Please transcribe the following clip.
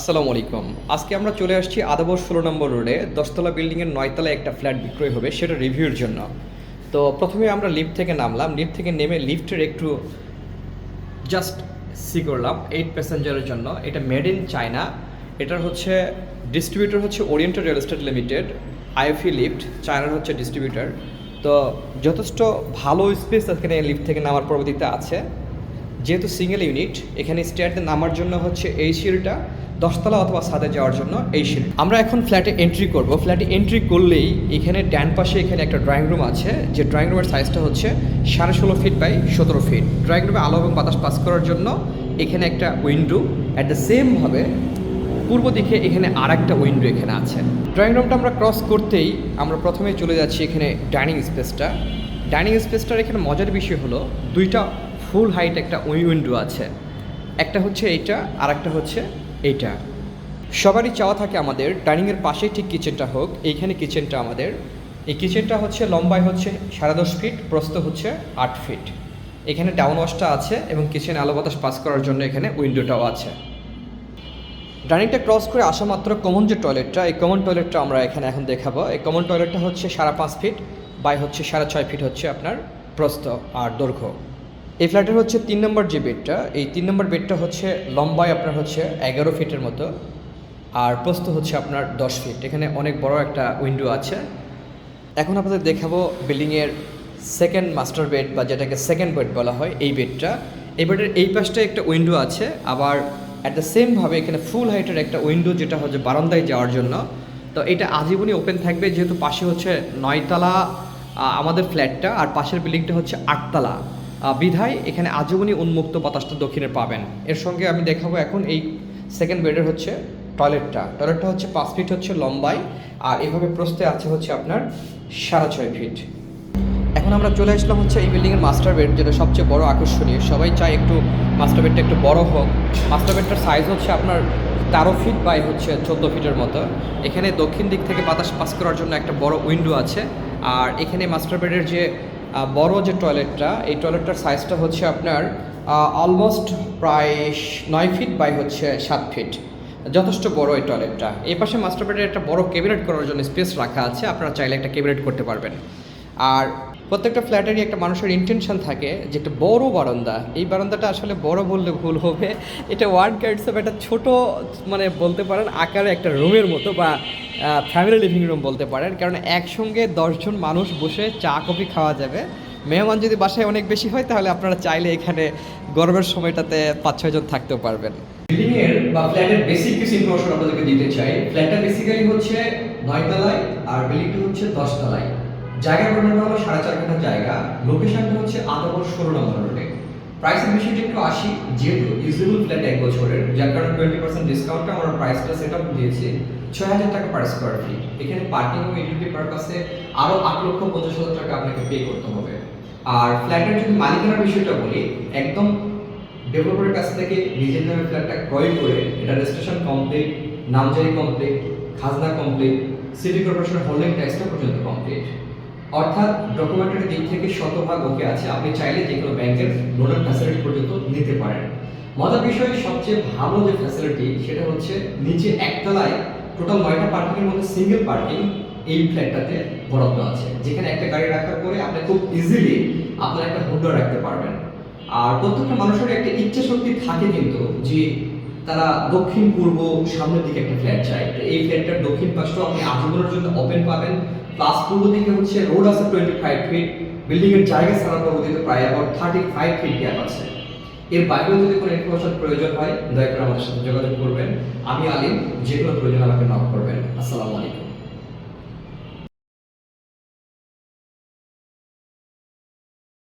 আসসালামু আলাইকুম। আজকে আমরা চলে আসছি আদাবর ১৬ নম্বর রোডে ১০ তলা বিল্ডিংয়ের ৯ তলায় একটা ফ্ল্যাট বিক্রয় হবে, সেটা রিভিউর জন্য। তো প্রথমে আমরা লিফট থেকে নামলাম, লিফট থেকে নেমে লিফটের একটু জাস্ট সি করলাম 8 প্যাসেঞ্জারের জন্য। এটা মেড ইন চায়না। এটার হচ্ছে ডিস্ট্রিবিউটর হচ্ছে oriental real estate limited, IFE lift, চায়নার হচ্ছে ডিস্ট্রিবিউটর। তো যথেষ্ট ভালো স্পেস এখানে লিফট থেকে নামার পরবর্তীতে আছে। যেহেতু সিঙ্গেল ইউনিট, এখানে স্টেয়ারতে নামার জন্য হচ্ছে এই সিঁড়িটা, ১০ তলা অথবা ছাদে যাওয়ার জন্য এই সিঁড়ি। আমরা এখন ফ্ল্যাটে এন্ট্রি করব। ফ্ল্যাটে এন্ট্রি করলেই এখানে ডান পাশে এখানে একটা ড্রয়িং রুম আছে, যে ড্রয়িং রুমের সাইজটা হচ্ছে 16.5 ফিট বাই 17 ফিট। ড্রয়িং রুমে আলো এবং বাতাস পাস করার জন্য এখানে একটা উইন্ডো, অ্যাট দ্য সেমভাবে পূর্ব দিকে এখানে আর একটা উইন্ডো এখানে আছে। ড্রয়িং রুমটা আমরা ক্রস করতেই আমরা প্রথমে চলে যাচ্ছি এখানে ডাইনিং স্পেসটা। ডাইনিং স্পেসটার এখানে মজার বিষয় হলো দুইটা ফুল হাইট একটা উইন্ডো আছে, একটা হচ্ছে এইটা আর একটা হচ্ছে এইটা। সবারই চাওয়া থাকে আমাদের ডাইনিংয়ের পাশেই ঠিক কিচেনটা হোক। এইখানে কিচেনটা আমাদের, এই কিচেনটা হচ্ছে লম্বায় হচ্ছে 10.5 ফিট, প্রস্থ হচ্ছে 8 ফিট। এখানে ডাউন ওয়াশটা আছে এবং কিচেনে আলো বাতাস পাস করার জন্য এখানে উইন্ডোটাও আছে। ডাইনিংটা ক্রস করে আসা মাত্র কমন যে টয়লেটটা, এই কমন টয়লেটটা আমরা এখানে এখন দেখাবো। এই কমন টয়লেটটা হচ্ছে 5.5 ফিট বাই হচ্ছে 6.5 ফিট হচ্ছে আপনার প্রস্থ আর দৈর্ঘ্য। এই ফ্ল্যাটের হচ্ছে 3 নম্বর যে বেডটা, এই 3 নম্বর বেডটা হচ্ছে লম্বায় আপনার হচ্ছে 11 ফিটের মতো আর প্রস্থ হচ্ছে আপনার 10 ফিট। এখানে অনেক বড় একটা উইন্ডো আছে। এখন আপনাদের দেখাবো বিল্ডিংয়ের সেকেন্ড মাস্টার বেড বা যেটাকে সেকেন্ড বেড বলা হয়, এই বেডটা। এই বেডের এই পাশটায় একটা উইন্ডো আছে, আবার অ্যাট দ্য সেমভাবে এখানে ফুল হাইটের একটা উইন্ডো যেটা হচ্ছে বারান্দায় যাওয়ার জন্য। তো এটা আজীবনই ওপেন থাকবে, যেহেতু পাশে হচ্ছে 9 তলা আমাদের ফ্ল্যাটটা আর পাশের বিল্ডিংটা হচ্ছে 8 তলা বিধায় এখানে আজীবনই উন্মুক্ত বাতাসটা দক্ষিণে পাবেন। এর সঙ্গে আমি দেখাবো এখন এই সেকেন্ড বেডের হচ্ছে টয়লেটটা হচ্ছে 5 ফিট হচ্ছে লম্বায় আর এভাবে প্রস্থে আছে হচ্ছে আপনার 6.5 ফিট। এখন আমরা চলে আসলাম হচ্ছে এই বিল্ডিংয়ের মাস্টার বেড, যেটা সবচেয়ে বড় আকর্ষণীয়। সবাই চায় একটু মাস্টার বেডটা একটু বড় হোক। মাস্টার বেডটার সাইজ হচ্ছে আপনার 13 ফিট বাই হচ্ছে 14 ফিটের মতো। এখানে দক্ষিণ দিক থেকে বাতাস পাস করার জন্য একটা বড় উইন্ডো আছে। আর এখানে মাস্টার বেডের যে বড় যে টয়লেটটা, এই টয়লেটটার সাইজটা হচ্ছে আপনার অলমোস্ট প্রায় 9 ফিট বাই হচ্ছে 7 ফিট। যথেষ্ট বড় এই টয়লেটটা। এই পাশে মাস্টার বেডের একটা বড় ক্যাবিনেট করার জন্য স্পেস রাখা আছে, আপনারা চাইলে একটা ক্যাবিনেট করতে পারবেন। আর প্রত্যেকটা ফ্ল্যাটেরই একটা মানুষের ইন্টেনশন থাকে যে একটা বড় বারান্দা। এই বারান্দাটা আসলে বড় বললে ভুল হবে, এটা ওয়ান কাইন্ডস অফ একটা ছোট, মানে বলতে পারেন আকারে একটা রুমের মতো বা ফ্যামিলি লিভিং রুম বলতে পারেন। কারণ একসঙ্গে 10 জন মানুষ বসে চা কফি খাওয়া যাবে। মেহমান যদি বাসায় অনেক বেশি হয় তাহলে আপনারা চাইলে এখানে গরমের সময়টাতে 5-6 জন থাকতেও পারবেন। বিল্ডিংয়ের বা ফ্ল্যাটের বেসিক কিছু ইনফরমেশন আপনাদেরকে দিতে চাই। ফ্ল্যাটটা বেসিক্যালি হচ্ছে 9 তলায় আর বিল্ডিংটা হচ্ছে 10 তলায়। জায়গা বর্ণনা হলো 4.5 কাঠা জায়গা। লোকেশনটা হচ্ছে আদাবর 16 নম্বর রোডে। প্রাইসের বিষয়টা একটু আসি, যেহেতু ইউজেবল ফ্ল্যাট 1 বছরের, যার কারণে 20% ডিসকাউন্টে আমরা প্রাইসটা সেট আপ দিয়েছি 6,000 টাকা পার স্কোয়ার ফিট। এখানে পার্কিং এবং ইউটিলিটি পারপাসে আরও 8,50,000 টাকা আপনাকে পে করতে হবে। আর ফ্ল্যাটের যদি মালিকানার বিষয়টা বলি, একদম ডেভেলপারের কাছ থেকে নিজের নামে ফ্ল্যাটটা ক্রয় করে এটা রেজিস্ট্রেশন কমপ্লিট, নামজারি কমপ্লিট, খাজনা কমপ্লিট, সিটি কর্পোরেশনের হোল্ডিং ট্যাক্সটা পর্যন্ত কমপ্লিট। অর্থাৎ ডকুমেন্টারি দিক থেকে শতভাগ ওকে আছে। আপনি চাইলে যে কোনো ব্যাংকের লোনের ফ্যাসিলিটি পর্যন্ত নিতে পারেন। মজার বিষয়, সবচেয়ে ভালো যে ফ্যাসিলিটি সেটা হচ্ছে নিচে একতলায় টোটাল 9টা পার্কিংয়ের মধ্যে সিঙ্গেল পার্কিং এই ফ্ল্যাটটাতে বরাদ্দ আছে, যেখানে একটা গাড়ি রাখার পরে আপনি খুব ইজিলি আপনার একটা হুন্ডা রাখতে পারবেন। আর প্রত্যেকটা মানুষের একটা ইচ্ছা শক্তি থাকে কিন্তু, যে তারা দক্ষিণ পূর্ব সামনের দিকে একটা ফ্ল্যাট চায়। এই ফ্ল্যাটটার দক্ষিণ পাশটাও আপনি আজীবনের জন্য ওপেন পাবেন। প্লাস পূর্ব দিকে হচ্ছে রোড আছে 25 ফিট, বিল্ডিং এর জায়গা ছাড়া পরবর্তীতে প্রায় আবার 35 ফিট গ্যাপ আছে। এর বাইরেও যদি কোনো ইনফরমেশন প্রয়োজন হয় দয়া করে আমাদের সাথে যোগাযোগ করবেন। আমি আলিম, যে কোনো প্রয়োজন আমাকে নক করবেন। আসসালাম।